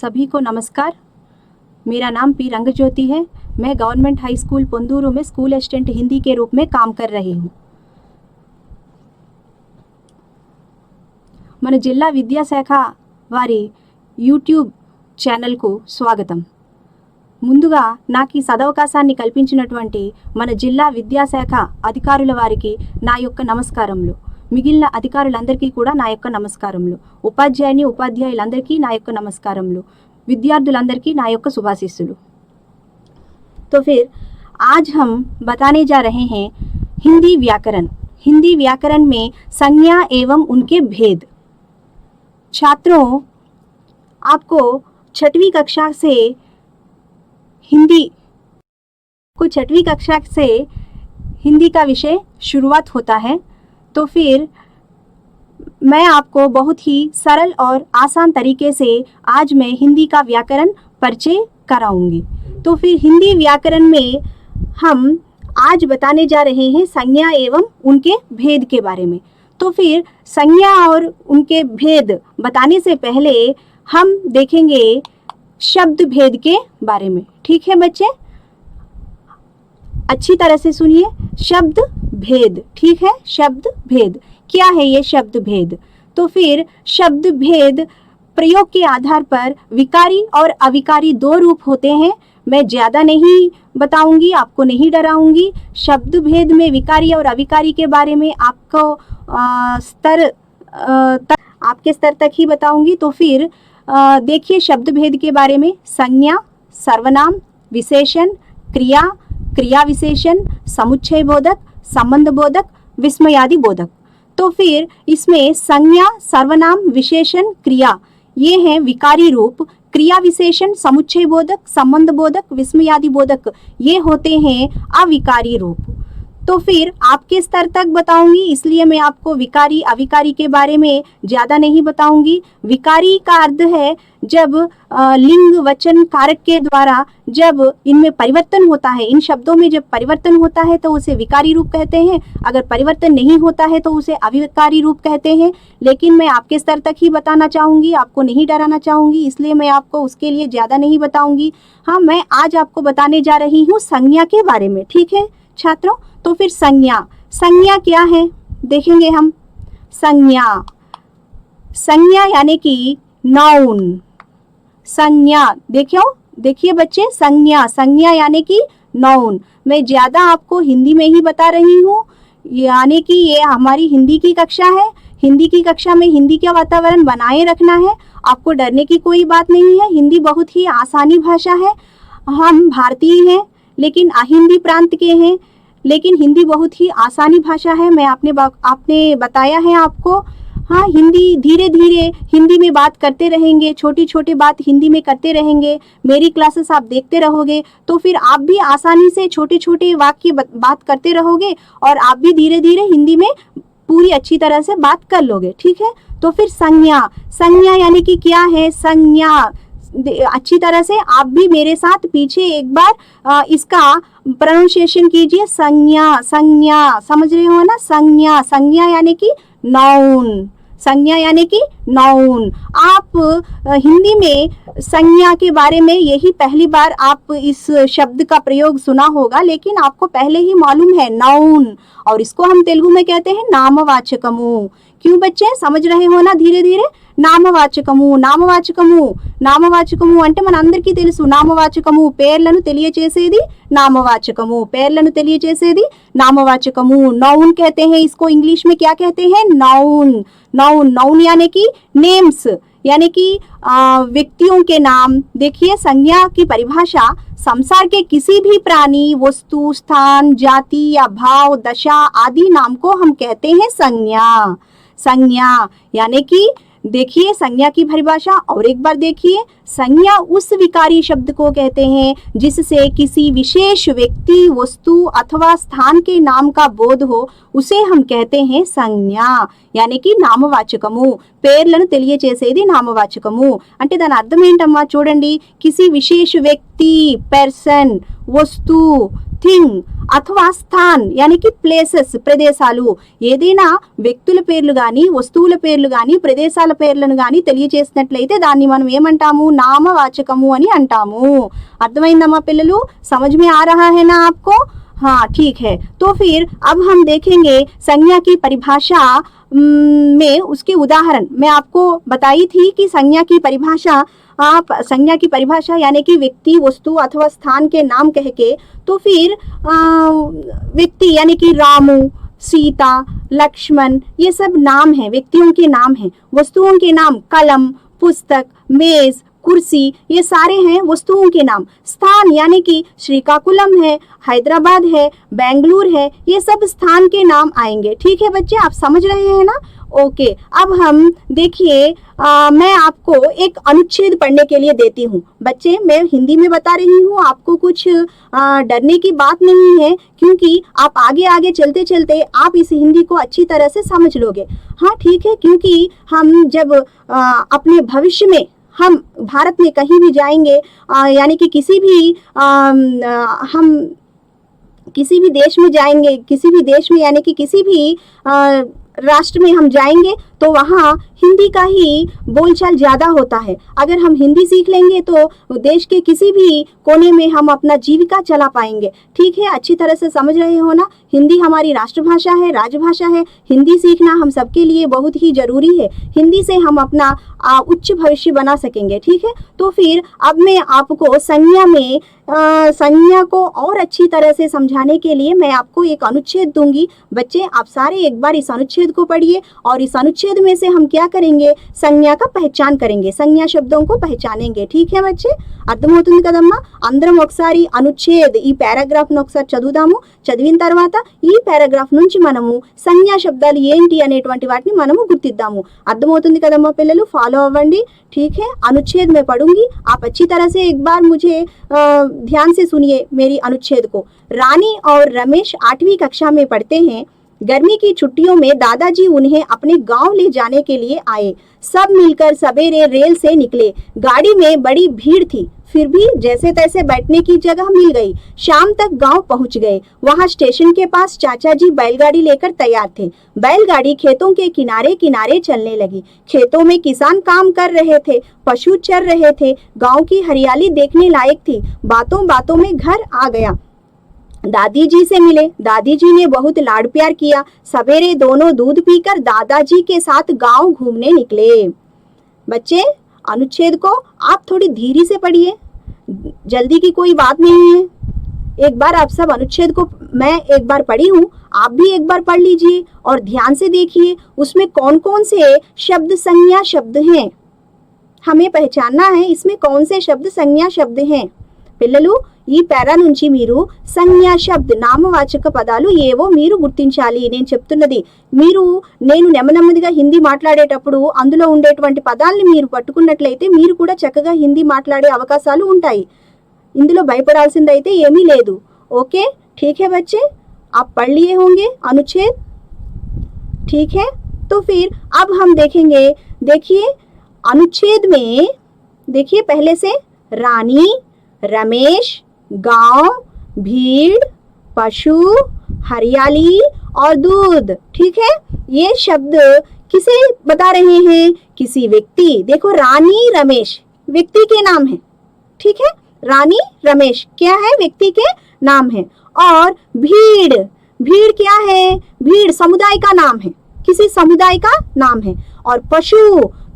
सभी को नमस्कार। मेरा नाम पी रंगज्योति है। मैं गवर्नमेंट हाई स्कूल पोंदूरू में स्कूल असिस्टेंट हिंदी के रूप में काम कर रही हूँ। మన జిల్లా విద్యాశాఖ వారి యూట్యూబ్ ఛానల్కు స్వాగతం. ముందుగా నాకు ఈ సదవకాశాన్ని కల్పించినటువంటి మన జిల్లా విద్యాశాఖ అధికారుల వారికి నా యొక్క నమస్కారములు. మిగిలిన అధికారులందరికీ కూడా నా యొక్క నమస్కారములు. ఉపాధ్యాయులందరికీ నా యొక్క నమస్కారములు. विद्यार्थुलंदरिकी ना యొక్క शुभाशीस्सुलु. तो फिर आज हम बताने जा रहे हैं हिंदी व्याकरण. हिंदी व्याकरण में संज्ञा एवं उनके भेद. छात्रों, आपको छठवीं कक्षा से हिंदी का विषय शुरुआत होता है. तो फिर मैं आपको बहुत ही सरल और आसान तरीके से आज मैं हिंदी का व्याकरण परिचय कराऊंगी. तो फिर हिंदी व्याकरण में हम आज बताने जा रहे हैं संज्ञा एवं उनके भेद के बारे में. तो फिर संज्ञा और उनके भेद बताने से पहले हम देखेंगे शब्द भेद के बारे में. ठीक है बच्चे, अच्छी तरह से सुनिए. शब्द भेद, ठीक है. शब्द भेद क्या है? ये शब्द भेद. तो फिर शब्द भेद प्रयोग के आधार पर विकारी और अविकारी दो रूप होते हैं. मैं ज़्यादा नहीं बताऊंगी, आपको नहीं डराऊंगी. शब्द भेद में विकारी और अविकारी के बारे में आपको आपके स्तर तक ही बताऊंगी. तो फिर देखिए शब्द भेद के बारे में. संज्ञा, सर्वनाम, विशेषण, क्रिया, क्रिया विशेषण, समुच्चय बोधक, संबंध बोधक, विस्मयादि बोधक. तो फिर इसमें संज्ञा, सर्वनाम, विशेषण, क्रिया ये हैं विकारी रूप. क्रिया विशेषण, समुच्चय बोधक, संबंध बोधक, विस्मयादि बोधक ये होते हैं अविकारी रूप. तो फिर आपके स्तर तक बताऊंगी, इसलिए मैं आपको विकारी अविकारी के बारे में ज़्यादा नहीं बताऊंगी. विकारी का अर्थ है जब लिंग वचन कारक के द्वारा जब इनमें परिवर्तन होता है, इन शब्दों में जब परिवर्तन होता है तो उसे विकारी रूप कहते हैं. अगर परिवर्तन नहीं होता है तो उसे अविकारी रूप कहते हैं. लेकिन मैं आपके स्तर तक ही बताना चाहूँगी, आपको नहीं डराना चाहूँगी, इसलिए मैं आपको उसके लिए ज़्यादा नहीं बताऊँगी. हाँ, मैं आज आपको बताने जा रही हूँ संज्ञा के बारे में. ठीक है छात्रों, तो फिर संज्ञा. संज्ञा क्या है देखेंगे हम. संज्ञा, संज्ञा यानी कि नाउन. संज्ञा देखिए बच्चे, संज्ञा, संज्ञा यानी कि नाउन. मैं ज़्यादा आपको हिंदी में ही बता रही हूँ, यानी कि ये हमारी हिंदी की कक्षा है. हिंदी की कक्षा में हिंदी का वातावरण बनाए रखना है. आपको डरने की कोई बात नहीं है. हिंदी बहुत ही आसानी भाषा है. हम भारतीय हैं लेकिन अहिंदी प्रांत के हैं, लेकिन हिंदी बहुत ही आसानी भाषा है. मैं आपने बताया है आपको. हाँ, हिंदी धीरे धीरे हिंदी में बात करते रहेंगे, छोटी छोटी बात हिंदी में करते रहेंगे. मेरी क्लासेस आप देखते रहोगे तो फिर आप भी आसानी से छोटे छोटे वाक्य बात करते रहोगे और आप भी धीरे धीरे हिंदी में पूरी अच्छी तरह से बात कर लोगे. ठीक है, तो फिर संज्ञा. संज्ञा यानी कि क्या है? संज्ञा अच्छी तरह से आप भी मेरे साथ पीछे एक बार इसका प्रोनाउंसिएशन कीजिए. संज्ञा, संज्ञा समझ रहे हो ना. संज्ञा, संज्ञा यानी कि नाउन. संज्ञा यानी कि नाउन. आप हिंदी में संज्ञा के बारे में यही पहली बार आप इस शब्द का प्रयोग सुना होगा, लेकिन आपको पहले ही मालूम है नाउन, और इसको हम तेलुगु में कहते हैं नामवाचकमु. क्यों बच्चे, समझ रहे हो ना धीरे धीरे. నామవాచకము, నామవాచకము, నామవాచకము అంటే మనందరికీ తెలుసు. నామవాచకము పేర్లను తెలియచేసేది नामवाचकमु, పేర్లను తెలియచేసేది नामवाचकमु. नाउन कहते हैं इसको. इंग्लिश में क्या कहते हैं? नाउन. नाउन, नाउन यानी कि नेम्स, यानी कि व्यक्तियों के नाम. देखिए संज्ञा की परिभाषा संसार के किसी भी प्राणी, वस्तु, स्थान, जाति या भाव, दशा आदि नाम को हम कहते हैं संज्ञा. संज्ञा यानी कि देखिए संज्ञा की परिभाषा और एक बार देखिए. संज्ञा उस विकारी शब्द को कहते हैं जिससे किसी विशेष व्यक्ति, वस्तु अथवा स्थान के नाम का बोध हो, उसे हम कहते हैं संज्ञा, यानी कि नामवाचकमु. పేర్లను తెలియచేసేది నామవాచకము. అంటే దాని అర్థం ఏంటమ్మా చూడండి, కిసి విశేష వ్యక్తి, పర్సన్, వస్తు, థింగ్ అథవా స్థాన్ యాని కి ప్లేసెస్, ప్రదేశాలు, ఏదైనా వ్యక్తుల పేర్లు కానీ వస్తువుల పేర్లు కానీ ప్రదేశాల పేర్లను కానీ తెలియచేసినట్లయితే దాన్ని మనం ఏమంటాము, నామవాచకము అని అంటాము. అర్థమైందమ్మా పిల్లలు? समझ में आ रहा है ना आपको? हाँ ठीक है. तो फिर अब हम देखेंगे संज्ञा की परिभाषा में उसके उदाहरण. मैं आपको बताई थी कि संज्ञा की परिभाषा, आप संज्ञा की परिभाषा यानी कि व्यक्ति, वस्तु अथवा स्थान के नाम कह के, तो फिर व्यक्ति यानी कि रामू, सीता, लक्ष्मण, ये सब नाम हैं, व्यक्तियों के नाम हैं. वस्तुओं के नाम कलम, पुस्तक, मेज, कुर्सी, ये सारे हैं वस्तुओं के नाम. स्थान यानी कि श्रीकाकुलम है, हैदराबाद है, बेंगलुरु है, ये सब स्थान के नाम आएंगे. ठीक है बच्चे, आप समझ रहे हैं ना? ओके. अब हम देखिए, मैं आपको एक अनुच्छेद पढ़ने के लिए देती हूँ. बच्चे मैं हिंदी में बता रही हूँ, आपको कुछ डरने की बात नहीं है, क्योंकि आप आगे आगे चलते चलते आप इस हिंदी को अच्छी तरह से समझ लोगे. हाँ ठीक है, क्योंकि हम जब अपने भविष्य में हम भारत में कहीं भी जाएंगे, यानी कि किसी भी हम किसी भी देश में जाएंगे, किसी भी देश में यानी कि किसी भी राष्ट्र में हम जाएंगे तो वहाँ हिंदी का ही बोलचाल ज़्यादा होता है. अगर हम हिंदी सीख लेंगे तो देश के किसी भी कोने में हम अपना जीविका चला पाएंगे. ठीक है, अच्छी तरह से समझ रहे हो ना? हिंदी हमारी राष्ट्रभाषा है, राजभाषा है. हिंदी सीखना हम सबके लिए बहुत ही जरूरी है. हिंदी से हम अपना उच्च भविष्य बना सकेंगे. ठीक है, तो फिर अब मैं आपको संज्ञा में संज्ञा को और अच्छी तरह से समझाने के लिए मैं आपको एक अनुच्छेद दूंगी. बच्चे आप सारे एक बार इस अनुच्छेद को पढ़िए और इस अनुच्छेद में से हम क्या करेंगे, संज्ञा का पहचान करेंगे, संज्ञा शब्दों को पहचानेंगे. ठीक है बच्चे, అర్థమవుతుంది కదమ్మా? అందరం ఒకసారి అనుచ్ఛేద్ ఈ పారాగ్రాఫ్ ను ఒకసారి చదువుదాము. చదివిన తర్వాత ఈ పారాగ్రాఫ్ నుంచి మనము సంజ్ఞా శబ్దాలు ఏంటి అనేటువంటి వాటిని మనము గుర్తిద్దాము. అర్థమవుతుంది కదమ్మా పిల్లలు? ఫాలో అవ్వండి. ठीक है, अनुच्छेद में पढ़ूंगी, आप अच्छी तरह से एक बार मुझे ध्यान से सुनिए मेरी अनुच्छेद को. रानी और रमेश 8वीं कक्षा में पढ़ते हैं. गर्मी की छुट्टियों में दादाजी उन्हें अपने गांव ले जाने के लिए आए. सब मिलकर सवेरे रेल से निकले. गाड़ी में बड़ी भीड़ थी, फिर भी जैसे तैसे बैठने की जगह मिल गई. शाम तक गांव पहुंच गए. वहां स्टेशन के पास चाचा जी बैलगाड़ी लेकर तैयार थे. बैलगाड़ी खेतों के किनारे किनारे चलने लगी. खेतों में किसान काम कर रहे थे, पशु चर रहे थे. गांव की हरियाली देखने लायक थी. बातों बातों में घर आ गया. दादी जी से मिले. दादी जी ने बहुत लाड प्यार किया. सवेरे दोनों दूध पीकर दादाजी के साथ गांव घूमने निकले. बच्चे अनुच्छेद को आप थोड़ी धीरे से पढ़िए, जल्दी की कोई बात नहीं है. एक बार आप सब अनुच्छेद को मैं एक बार पढ़ी हूँ, आप भी एक बार पढ़ लीजिए और ध्यान से देखिए उसमें कौन कौन से शब्द संज्ञा शब्द हैं. हमें पहचानना है इसमें कौन से शब्द संज्ञा शब्द हैं. పిల్లలు ఈ పారా నుంచి మీరు సంజ్ఞా శబ్ద నామవాచక పదాలు ఏవో మీరు గుర్తించాలి. నేను చెప్తున్నది మీరు నేను నెమ్మదిగా హిందీ మాట్లాడేటప్పుడు అందులో ఉండేటువంటి పదాలని మీరు పట్టుకున్నట్లయితే మీరు కూడా చక్కగా హిందీ మాట్లాడే అవకాశాలు ఉంటాయి. ఇందులో భయపడాల్సిందైతే ఏమీ లేదు. ఓకే ठीक है बच्चे, आप पढ़ लिए होंगे अनुच्छेद. ठीक है, तो फिर अब हम देखेंगे. देखिए अनुच्छेद में देखिए पहले से रानी, रमेश, गांव, भीड़, पशु, हरियाली और दूध. ठीक है, ये शब्द किसे बता रहे हैं? किसी व्यक्ति. देखो रानी रमेश व्यक्ति के नाम है. ठीक है, रानी रमेश क्या है? व्यक्ति के नाम है. और भीड़, भीड़ क्या है? भीड़ समुदाय का नाम है, किसी समुदाय का नाम है. और पशु,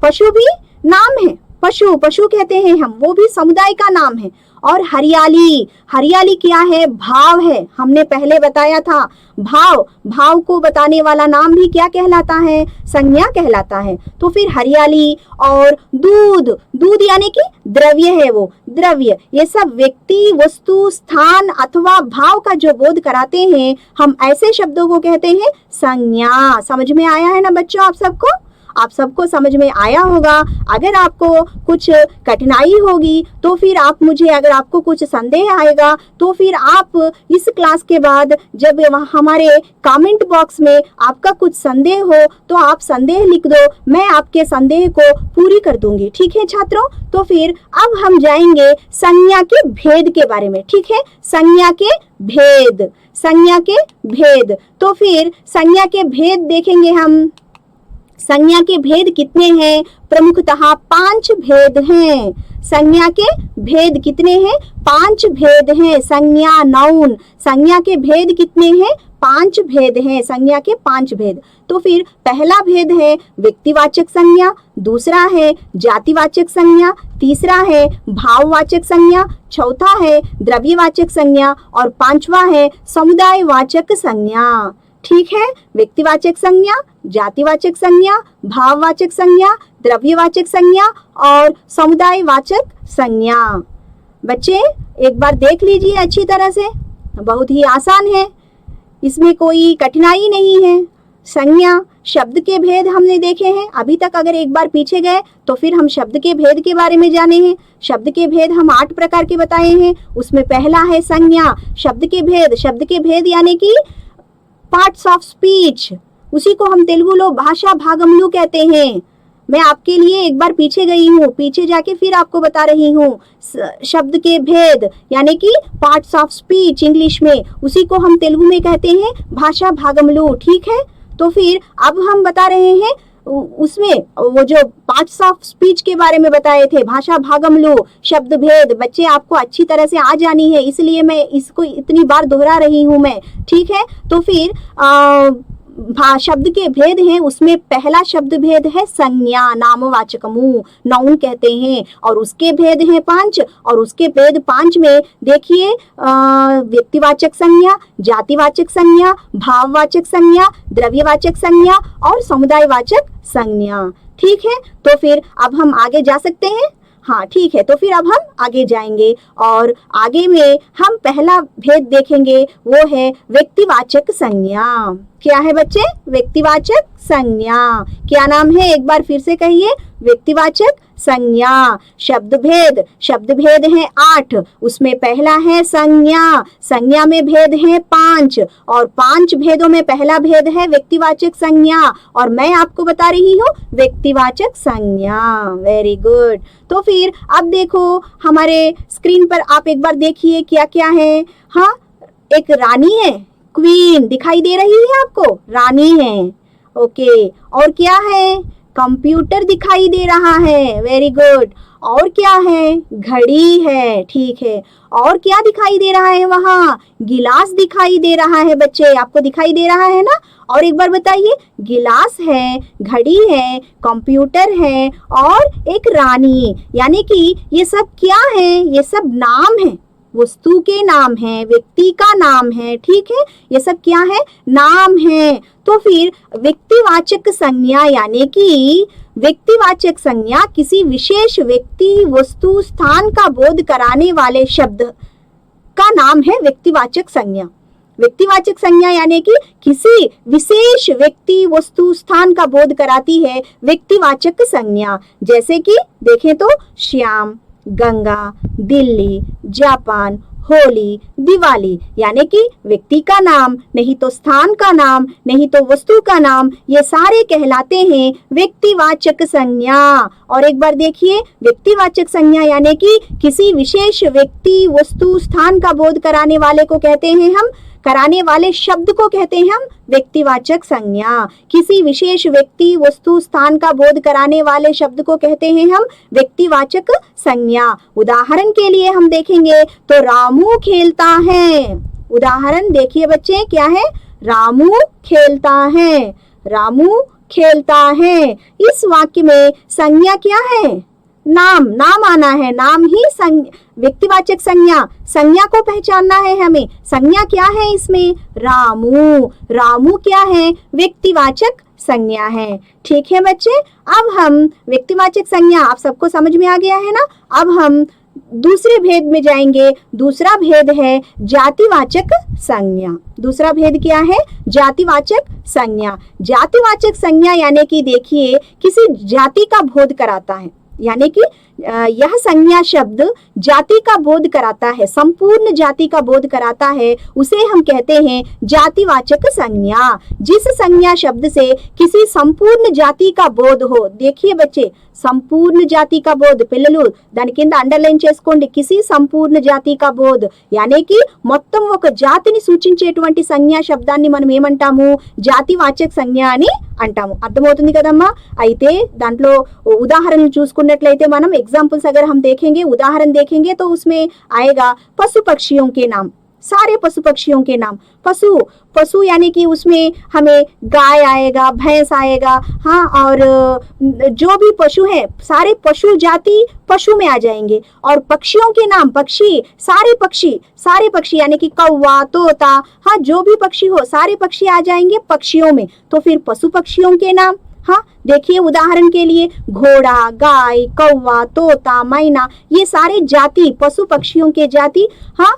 पशु भी नाम है. पशु पशु कहते हैं हम, वो भी समुदाय का नाम है. और हरियाली, हरियाली क्या है? भाव है. हमने पहले बताया था भाव, भाव को बताने वाला नाम भी क्या कहलाता है? संज्ञा कहलाता है. तो फिर हरियाली और दूध, दूध यानी कि द्रव्य है, वो द्रव्य. ये सब व्यक्ति, वस्तु, स्थान अथवा भाव का जो बोध कराते हैं हम ऐसे शब्दों को कहते हैं संज्ञा. समझ में आया है ना बच्चों आप सबको? आप सबको समझ में आया होगा। अगर आपको कुछ कठिनाई होगी तो फिर आप मुझे, अगर आपको कुछ संदेह आएगा तो फिर आप इस क्लास के बाद जब हमारे कमेंट बॉक्स में आपका कुछ संदेह हो तो आप संदेह लिख दो, मैं आपके संदेह को पूरी कर दूंगी। ठीक है छात्रों, तो फिर अब हम जाएंगे संज्ञा के भेद के बारे में। ठीक है, संज्ञा के भेद, संज्ञा के भेद। तो फिर संज्ञा के भेद देखेंगे हम। संज्ञा के भेद कितने हैं? प्रमुखतः 5 भेद हैं। संज्ञा के भेद कितने हैं? 5 भेद हैं। संज्ञा, नाउन, संज्ञा के भेद कितने हैं? 5 भेद हैं। संज्ञा के 5 भेद। तो फिर पहला भेद है व्यक्तिवाचक संज्ञा, दूसरा है जातिवाचक संज्ञा, तीसरा है भाववाचक संज्ञा, चौथा है द्रव्यवाचक संज्ञा और पांचवा है समुदायवाचक संज्ञा। ठीक है, व्यक्तिवाचक संज्ञा, जातिवाचक संज्ञा, भाववाचक संज्ञा, द्रव्यवाचक संज्ञा और समुदायवाचक संज्ञा। बच्चे एक बार देख लीजिए अच्छी तरह से, बहुत ही आसान है, इसमें कोई कठिनाई नहीं है। संज्ञा, शब्द के भेद हमने देखे हैं अभी तक। अगर एक बार पीछे गए तो फिर हम शब्द के भेद के बारे में जाने हैं। शब्द के भेद हम 8 प्रकार के बताए हैं, उसमें पहला है संज्ञा। शब्द के भेद, शब्द के भेद यानी कि पार्ट्स ऑफ स्पीच, उसी को हम तेलुगु लोग भाषा भागमलू कहते हैं। मैं आपके लिए एक बार पीछे गई हूँ, पीछे जाके फिर आपको बता रही हूँ। शब्द के भेद यानी कि पार्ट्स ऑफ स्पीच इंग्लिश में, उसी को हम तेलुगु में कहते हैं भाषा भागमलू। ठीक है, तो फिर अब हम बता रहे हैं उसमें वो जो पार्ट्स ऑफ स्पीच के बारे में बताए थे, भाषा भागमलू, शब्द भेद। बच्चे आपको अच्छी तरह से आ जानी है, इसलिए मैं इसको इतनी बार दोहरा रही हूँ मैं। ठीक है, तो फिर शब्द के भेद हैं, उसमें पहला शब्द भेद है संज्ञा, नामवाचकमु, नाउन कहते हैं, और उसके भेद हैं 5। और उसके भेद 5 में देखिए व्यक्तिवाचक संज्ञा, जातिवाचक संज्ञा, भाववाचक संज्ञा, द्रव्यवाचक संज्ञा और समुदायवाचक संज्ञा। ठीक है, तो फिर अब हम आगे जा सकते हैं। हाँ ठीक है, तो फिर अब हम आगे जाएंगे और आगे में हम पहला भेद देखेंगे, वो है व्यक्तिवाचक संज्ञा। क्या है बच्चे? व्यक्तिवाचक संज्ञा। क्या नाम है? एक बार फिर से कहिए, व्यक्तिवाचक संज्ञा। शब्द भेद, शब्द भेद हैं 8, उसमें पहला है संज्ञा। संज्ञा में भेद हैं 5 और 5 भेदों में पहला भेद है व्यक्तिवाचक संज्ञा, और मैं आपको बता रही हूँ व्यक्तिवाचक संज्ञा। Very good. तो फिर अब देखो हमारे स्क्रीन पर, आप एक बार देखिए क्या क्या है। हाँ, एक रानी है, क्वीन दिखाई दे रही है आपको, रानी है। ओके, और क्या है? कंप्यूटर दिखाई दे रहा है। Very good. और क्या है? घड़ी है। ठीक है, और क्या दिखाई दे रहा है? वहाँ गिलास दिखाई दे रहा है। बच्चे आपको दिखाई दे रहा है ना? और एक बार बताइए, गिलास है, घड़ी है, कंप्यूटर है और एक रानी, यानी कि ये सब क्या है? ये सब नाम है, वस्तु के नाम है, व्यक्ति का नाम है। ठीक है, ये सब क्या है? नाम है। तो फिर व्यक्तिवाचक संज्ञा यानी कि व्यक्तिवाचक संज्ञा किसी विशेष व्यक्ति, वस्तु, स्थान का बोध कराने वाले शब्द का नाम है व्यक्तिवाचक संज्ञा। व्यक्तिवाचक संज्ञा यानी कि किसी विशेष व्यक्ति, वस्तु, स्थान का बोध कराती है व्यक्तिवाचक संज्ञा। जैसे कि देखें तो श्याम, गंगा, दिल्ली, जापान, होली, दिवाली, यानी कि व्यक्ति का नाम, नहीं तो स्थान का नाम, नहीं तो वस्तु का नाम, ये सारे कहलाते हैं व्यक्तिवाचक संज्ञा। और एक बार देखिए, व्यक्तिवाचक संज्ञा यानी कि किसी विशेष व्यक्ति, वस्तु, स्थान का बोध कराने वाले को कहते हैं हम, कराने वाले शब्द को कहते हैं हम व्यक्तिवाचक संज्ञा। किसी विशेष व्यक्ति, वस्तु, स्थान का बोध कराने वाले शब्द को कहते हैं हम व्यक्तिवाचक संज्ञा। उदाहरण के लिए हम देखेंगे तो रामू खेलता है। उदाहरण देखिए बच्चे, क्या है? रामू खेलता है, रामू खेलता है। इस वाक्य में संज्ञा क्या है? नाम, नाम आना है, नाम ही व्यक्तिवाचक संज्ञा, संज्ञा को पहचानना है हमें। संज्ञा क्या है इसमें? रामू। रामू क्या है? व्यक्तिवाचक संज्ञा है। ठीक है बच्चे, अब हम व्यक्तिवाचक संज्ञा, आप सबको समझ में आ गया है ना? अब हम दूसरे भेद में जाएंगे। दूसरा भेद है जातिवाचक संज्ञा। दूसरा भेद क्या है? जातिवाचक संज्ञा। जातिवाचक संज्ञा यानी कि देखिए किसी जाति का बोध कराता है, यानी कि यह संज्ञा शब्द जाति का बोध कराता है, संपूर्ण जाति का बोध कराता है, उसे हम कहते हैं जातिवाचक संज्ञा। जिस संज्ञा शब्द से किसी संपूर्ण जाति का बोध हो, देखिए बच्चे, సంపూర్ణ జాతి का बोध, పిల్లలు దాని కింద అండర్లైన్ చేసుకోండి, కిసి సంపూర్ణ జాతి का बोध, यानी कि మొత్తం ఒక జాతిని సూచించేటువంటి సంజ్ఞా శబ్దాన్ని మనం ఏమంటాము? జాతివాచక సంజ్ఞ అని అంటాము। అర్థమవుతుంది కదమ్మా? అయితే దాంట్లో ఉదాహరణలు చూసుకున్నట్లయితే మనం एग्जाम्पल्स अगर हम देखेंगे, उदाहरण देखेंगे तो उसमें आएगा पशु पक्षियों के नाम, सारे पशु पक्षियों के नाम। पशु पशु यानी कि उसमें हमें गाय आएगा, भैंस आएगा, हाँ, और जो भी पशु है सारे पशु जाति पशु में आ जाएंगे। और पक्षियों के नाम, पक्षी, सारे पक्षी यानी कि कौवा, तोता, हाँ, जो भी पक्षी हो सारे पक्षी आ जाएंगे पक्षियों में। तो फिर पशु पक्षियों के नाम, हाँ, देखिए उदाहरण के लिए घोड़ा, गाय, कौवा, तोता, मैना, ये सारे जाति पशु पक्षियों के जाति, हाँ।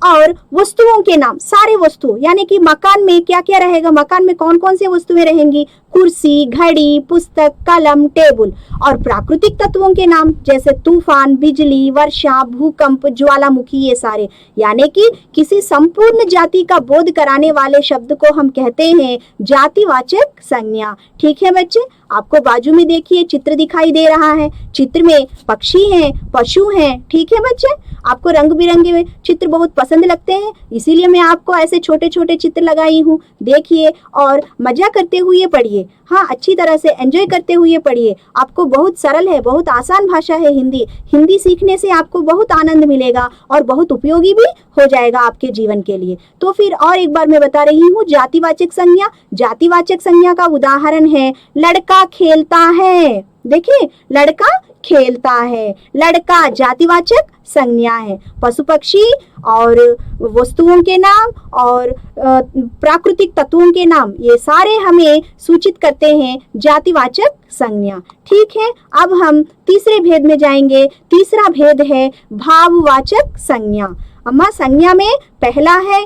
और वस्तुओं के नाम, सारे वस्तु, यानी कि मकान में क्या क्या रहेगा, मकान में कौन कौन से वस्तुएं रहेंगी? कुर्सी, घड़ी, पुस्तक, कलम, टेबल। और प्राकृतिक तत्वों के नाम जैसे तूफान, बिजली, वर्षा, भूकंप, ज्वालामुखी, ये सारे, यानी कि किसी संपूर्ण जाति का बोध कराने वाले शब्द को हम कहते हैं जातिवाचक संज्ञा। ठीक है बच्चे, आपको बाजू में देखिए चित्र दिखाई दे रहा है, चित्र में पक्षी हैं, पशु हैं। ठीक है बच्चे, आपको रंग बिरंगे चित्र बहुत पसंद लगते हैं, इसीलिए मैं आपको ऐसे छोटे छोटे चित्र लगाई हूँ। देखिए और मजा करते हुए पढ़िए, हाँ, अच्छी तरह से एंजॉय करते हुए पढ़िए। आपको बहुत सरल है, बहुत आसान भाषा है हिंदी। हिंदी सीखने से आपको बहुत आनंद मिलेगा और बहुत उपयोगी भी हो जाएगा आपके जीवन के लिए। तो फिर और एक बार मैं बता रही हूँ जातिवाचक संज्ञा। जातिवाचक संज्ञा का उदाहरण है लड़का खेलता है। देखिए, लड़का खेलता है, लड़का जातिवाचक संज्ञा है। पशु पक्षी और वस्तुओं के नाम और प्राकृतिक तत्वों के नाम, ये सारे हमें सूचित करते हैं जातिवाचक संज्ञा। ठीक है, अब हम तीसरे भेद में जाएंगे। तीसरा भेद है भाववाचक संज्ञा। अम्मा, संज्ञा में पहला है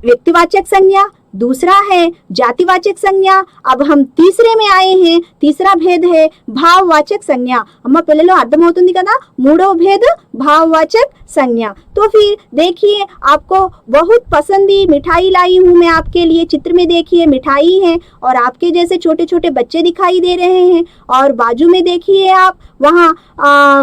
व्यक्तिवाचक संज्ञा, दूसरा है जातिवाचक संज्ञा, अब हम तीसरे में आए हैं। तीसरा भेद है भाववाचक संज्ञा। अम्मा పిల్లలు అర్థమవుతుంది కదా? మూడో भेद भाववाचक संज्ञा। तो फिर देखिए, आपको बहुत पसंदी मिठाई लाई हूँ मैं आपके लिए। चित्र में देखिए मिठाई है और आपके जैसे छोटे छोटे बच्चे दिखाई दे रहे हैं, और बाजू में देखिए आप वहाँ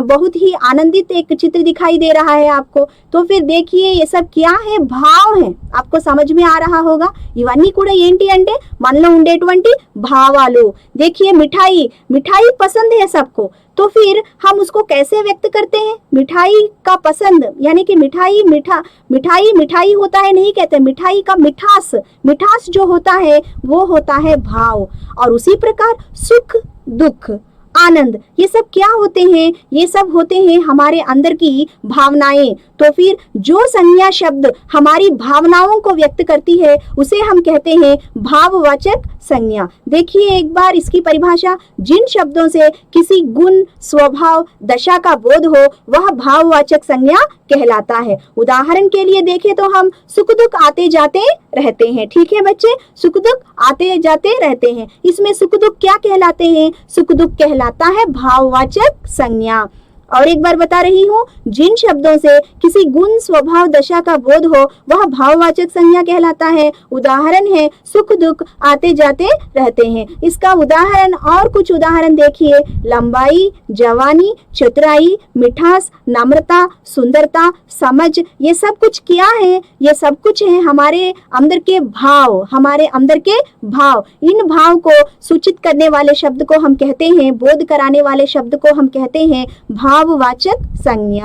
बहुत ही आनंदित एक चित्र दिखाई दे रहा है आपको। तो फिर देखिए ये सब क्या है? भाव है। आपको समझ में आ रहा होगा ఇవన్నీ కూడా ఏంటి అంటే మనలో ఉండేటువంటి భావాలు। देखिए मिठाई, मिठाई पसंद है सबको, तो फिर हम उसको कैसे व्यक्त करते हैं? मिठाई का पसंद, यानी कि मिठाई मिठाई मिठाई होता है नहीं कहते, मिठाई का मिठास, मिठास जो होता है वो होता है भाव। और उसी प्रकार सुख, दुख, आनंद, ये सब क्या होते हैं? ये सब होते हैं हमारे अंदर की भावनाएं। तो फिर जो संज्ञा शब्द हमारी भावनाओं को व्यक्त करती है उसे हम कहते हैं भाववाचक संज्ञा। देखिए एक बार इसकी परिभाषा, जिन शब्दों से किसी गुण, स्वभाव, दशा का बोध हो वह भाववाचक संज्ञा कहलाता है। उदाहरण के लिए देखें तो हम सुख दुख आते जाते रहते हैं। ठीक है बच्चे, सुख दुख आते जाते रहते हैं, इसमें सुख दुख क्या कहलाते हैं? सुख दुख कहलाता है भाववाचक संज्ञा। और एक बार बता रही हूँ, जिन शब्दों से किसी गुण, स्वभाव, दशा का बोध हो वह भाववाचक संज्ञा कहलाता है। उदाहरण है सुख दुख आते जाते रहते हैं। इसका उदाहरण और कुछ उदाहरण देखिए, लंबाई, जवानी, चतुराई, मिठास, नम्रता, सुंदरता, समझ, ये सब कुछ क्या है? ये सब कुछ है हमारे अंदर के भाव, हमारे अंदर के भाव। इन भाव को सूचित करने वाले शब्द को हम कहते हैं, बोध कराने वाले शब्द को हम कहते हैं భావవాచక సంజ్ఞ।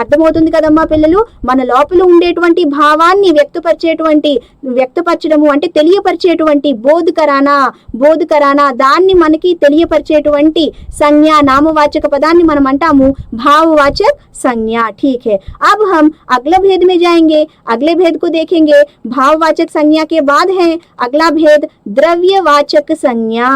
అర్థమవుతుంది కదమ్మా పిల్లలు? మన లోపల ఉండేటువంటి భావాన్ని వ్యక్తపరచడము అంటే తెలియపరిచేటువంటి బోధ కరానా దాన్ని మనకి తెలియపరిచేటువంటి సంజ్ఞ, నామవాచక పదాన్ని మనం అంటాము भाववाचक संज्ञा। ठीक है, अब हम अगले भेद में जाएंगे। अगले भेद को देखेंगे। भाववाचक संज्ञा के बाद है अगला भेद द्रव्यवाचक संज्ञा।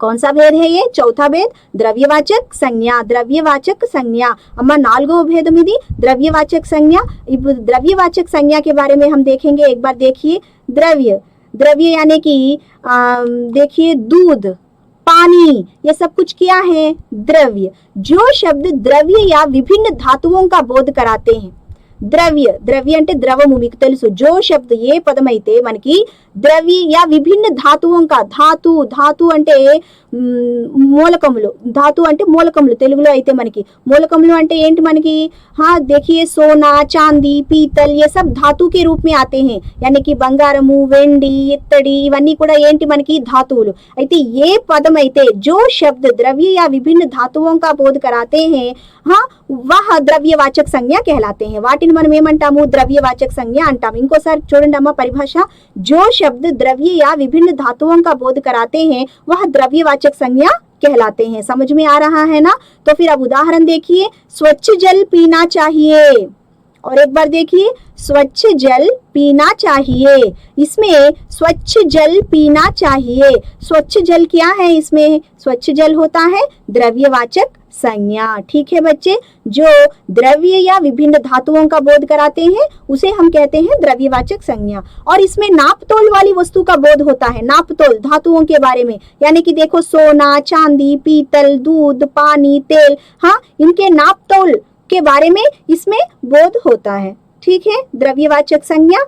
कौन सा भेद है ये? चौथा भेद, द्रव्यवाचक संज्ञा. द्रव्यवाचक संज्ञा अम्मा नाल्गो भेद मिदी द्रव्यवाचक संज्ञा. द्रव्यवाचक संज्ञा के बारे में हम देखेंगे. एक बार देखिए, द्रव्य, द्रव्य यानी कि देखिए दूध, पानी, ये सब कुछ क्या है? द्रव्य. जो शब्द द्रव्य या विभिन्न धातुओं का बोध कराते हैं. ద్రవ్య, ద్రవ్య అంటే ద్రవము, మీకు తెలుసు. జో శబ్ద ఏ పదమైతే మనకి ద్రవ్య యా విభిన్న ధాతువం కా, ధాతు, ధాతు అంటే మూలకములు, ధాతు అంటే మూలకములు తెలుగులో అయితే మనకి. మూలకములు అంటే ఏంటి మనకి? हाँ देखिए, सोना, चांदी, पीतल, ये सब धातु के रूप में आते हैं. यानी कि బంగారము, వెండి, ఇత్తడి ఇవన్నీ కూడా ఏంటి మనకి? ధాతువులు. అయితే ఏ పదం అయితే जो शब्द द्रव्य या विभिन्न धातुओं का बोध कराते हैं, हाँ वह ద్రవ్యవాచక సంజ్ఞ कहलाते हैं. వాటిని మనం ఏమంటాము? ద్రవ్యవాచక సంజ్ఞ అంటాము. ఇంకోసారి చూడండి అమ్మ పరిభాష. जो शब्द द्रव्य या विभिन्न धातुओं का बोध कराते हैं वह द्रव्यवाचक संज्ञा कहलाते हैं. समझ में आ रहा है ना? तो फिर अब उदाहरण देखिए. स्वच्छ जल पीना चाहिए. और एक बार देखिए, स्वच्छ जल पीना चाहिए. इसमें स्वच्छ जल पीना चाहिए. स्वच्छ जल क्या है? इसमें स्वच्छ जल होता है द्रव्यवाचक संज्ञा. ठीक है बच्चे, जो द्रव्य या विभिन्न धातुओं का बोध कराते हैं उसे हम कहते हैं द्रव्यवाचक संज्ञा. और इसमें नापतोल वाली वस्तु का बोध होता है. नापतोल धातुओं के बारे में, यानी कि देखो सोना, चांदी, पीतल, दूध, पानी, तेल, हाँ इनके नापतोल के बारे में इसमें बोध होता है. ठीक है, द्रव्यवाचक संज्ञा.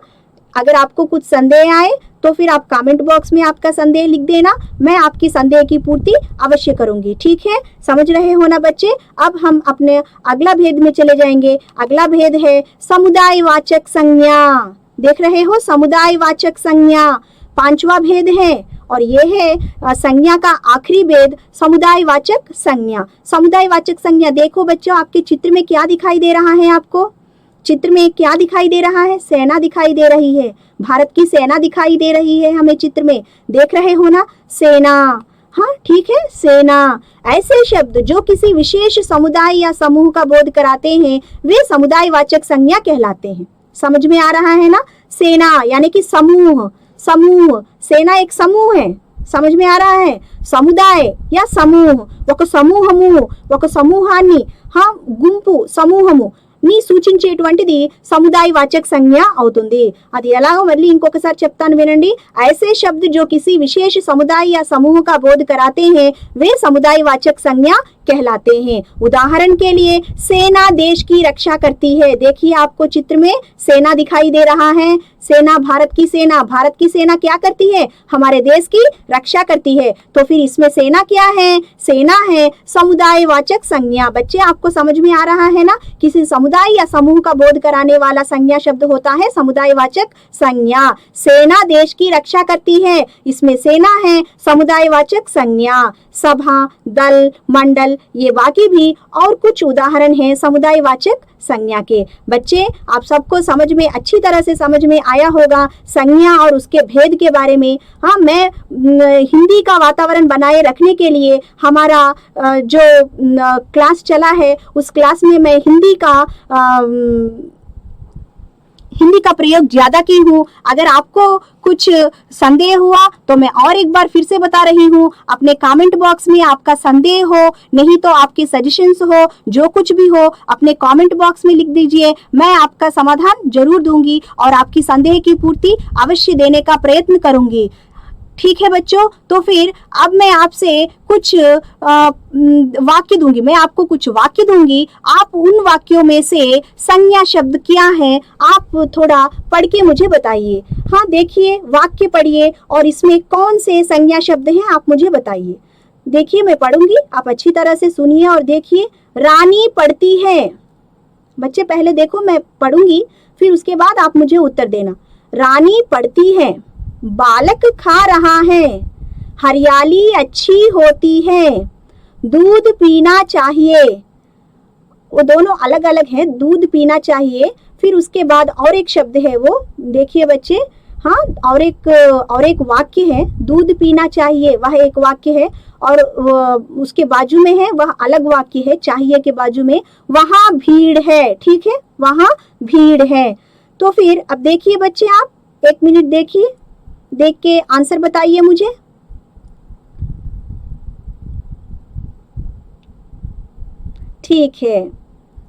अगर आपको कुछ संदेह आए तो फिर आप कमेंट बॉक्स में आपका संदेह लिख देना. मैं आपकी संदेह की पूर्ति अवश्य करूंगी. ठीक है, समझ रहे हो ना बच्चे? अब हम अपने अगला भेद में चले जाएंगे. अगला भेद है समुदायवाचक संज्ञा. देख रहे हो, समुदायवाचक संज्ञा 5वां भेद है. और ये है संज्ञा का आखिरी भेद, समुदायवाचक संज्ञा. समुदायवाचक संज्ञा देखो बच्चों, आपके चित्र में क्या दिखाई दे रहा है? आपको चित्र में क्या दिखाई दे रहा है? सेना दिखाई दे रही है. भारत की सेना दिखाई दे रही है हमें चित्र में. देख रहे हो ना, सेना. हाँ ठीक है, सेना. ऐसे शब्द जो किसी विशेष समुदाय या समूह का बोध कराते हैं वे समुदायवाचक संज्ञा कहलाते हैं. समझ में आ रहा है ना? सेना यानी कि समूह. समूह, सेना एक समूह है. समझ में आ रहा है? సముదాయ या సమూహ, ఒక సమూహము, ఒక సమూహాన్ని, గుంపు, సమూహము ని సూచించేటువంటిది సముదాయవాచक సంజ్ఞ అవుతుంది. అది ఎలాగో మళ్ళీ ఇంకొకసారి చెప్తాను వినండి. ऐसे शब्द जो किसी विशेष समुदाय या समूह का बोध कराते हैं वे समुदायवाचक संज्ञा कहलाते हैं. उदाहरण के लिए, सेना देश की रक्षा करती है. देखिए आपको चित्र में सेना दिखाई दे रहा है. सेना, भारत की सेना. भारत की सेना क्या करती है? हमारे देश की रक्षा करती है. तो फिर इसमें सेना क्या है? सेना है समुदायवाचक संज्ञा. बच्चे आपको समझ में आ रहा है ना? किसी समुदाय या समूह का बोध कराने वाला संज्ञा शब्द होता है समुदायवाचक संज्ञा. सेना देश की रक्षा करती है, इसमें सेना है समुदायवाचक संज्ञा. सभा, दल, मंडल, ये बाकी भी और कुछ उदाहरण हैं समुदायवाचक संज्ञा के. बच्चे आप सबको समझ में, अच्छी तरह से समझ में आया होगा संज्ञा और उसके भेद के बारे में. हाँ, मैं हिंदी का वातावरण बनाए रखने के लिए हमारा जो क्लास चला है उस क्लास में मैं हिंदी का प्रयोग ज्यादा की हूँ. अगर आपको कुछ संदेह हुआ तो मैं और एक बार फिर से बता रही हूँ, अपने कमेंट बॉक्स में आपका संदेह हो, नहीं तो आपके सजेशंस हो, जो कुछ भी हो अपने कमेंट बॉक्स में लिख दीजिए. मैं आपका समाधान जरूर दूंगी और आपकी संदेह की पूर्ति अवश्य देने का प्रयत्न करूंगी. ठीक है बच्चों, तो फिर अब मैं आपसे कुछ वाक्य दूंगी. मैं आपको कुछ वाक्य दूंगी. आप उन वाक्यों में से संज्ञा शब्द क्या है आप थोड़ा पढ़ के मुझे बताइए. हाँ देखिए, वाक्य पढ़िए और इसमें कौन से संज्ञा शब्द हैं आप मुझे बताइए. देखिए मैं पढ़ूंगी, आप अच्छी तरह से सुनिए और देखिए. रानी पढ़ती है. बच्चे पहले देखो, मैं पढ़ूंगी फिर उसके बाद आप मुझे उत्तर देना. रानी पढ़ती है. बालक खा रहा है. हरियाली अच्छी होती है. दूध पीना चाहिए. वो दोनों अलग अलग हैं. दूध पीना चाहिए. फिर उसके बाद और एक शब्द है, वो देखिए बच्चे. हाँ, और एक वाक्य है. दूध पीना चाहिए, वह एक वाक्य है. और उसके बाजू में है, वह अलग वाक्य है. चाहिए के बाजू में वहाँ भीड़ है. ठीक है, वहाँ भीड़ है. तो फिर अब देखिए बच्चे, आप 1 मिनट देखिए, देख के आंसर बताइए मुझे. ठीक है।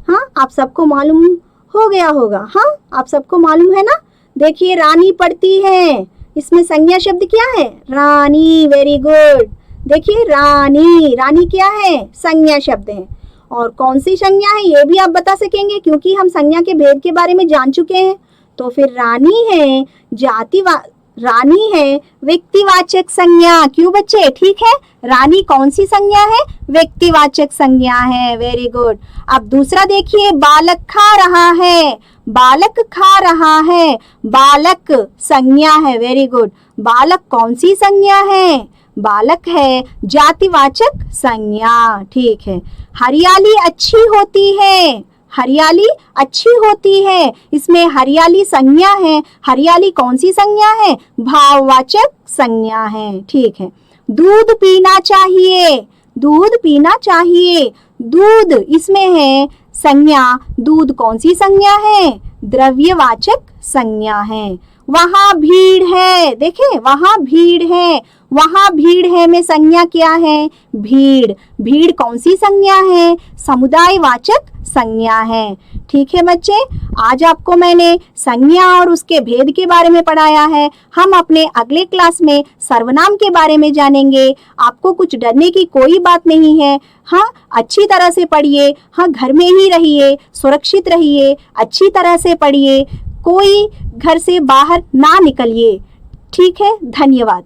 हाँ, आप सबको मालूम हो गया होगा। हाँ, आप सबको मालूम है ना। देखिए रानी पढ़ती है, इसमें संज्ञा शब्द क्या है? रानी। Very good. देखिए रानी, रानी क्या है? संज्ञा शब्द है। और कौन सी संज्ञा है ये भी आप बता सकेंगे क्योंकि हम संज्ञा के भेद के बारे में जान चुके हैं। तो फिर रानी है रानी है व्यक्तिवाचक संज्ञा। क्यों बच्चे? ठीक है, रानी कौन सी संज्ञा है? व्यक्तिवाचक संज्ञा है। Very good. अब दूसरा देखिए, बालक खा रहा है। बालक खा रहा है, बालक संज्ञा है। Very good. बालक कौन सी संज्ञा है? बालक है जातिवाचक संज्ञा। ठीक है। हरियाली अच्छी होती है। हरियाली अच्छी होती है, इसमें हरियाली संज्ञा है। हरियाली कौन सी संज्ञा है? भाववाचक संज्ञा है। ठीक है। दूध पीना चाहिए। दूध पीना चाहिए, दूध इसमें है संज्ञा। दूध कौन सी संज्ञा है? द्रव्यवाचक संज्ञा है। वहां भीड़ है। देखें, वहां भीड़ है। वहां भीड़ है में संज्ञा क्या है? भीड़। भीड़ कौन सी संज्ञा है? समुदायवाचक संज्ञा है। ठीक है बच्चे, आज आपको मैंने संज्ञा और उसके भेद के बारे में पढ़ाया है। हम अपने अगले क्लास में सर्वनाम के बारे में जानेंगे। आपको कुछ डरने की कोई बात नहीं है। हाँ, अच्छी तरह से पढ़िए। हाँ, घर में ही रहिए, सुरक्षित रहिए, अच्छी तरह से पढ़िए, कोई घर से बाहर ना निकलिए। ठीक है, धन्यवाद।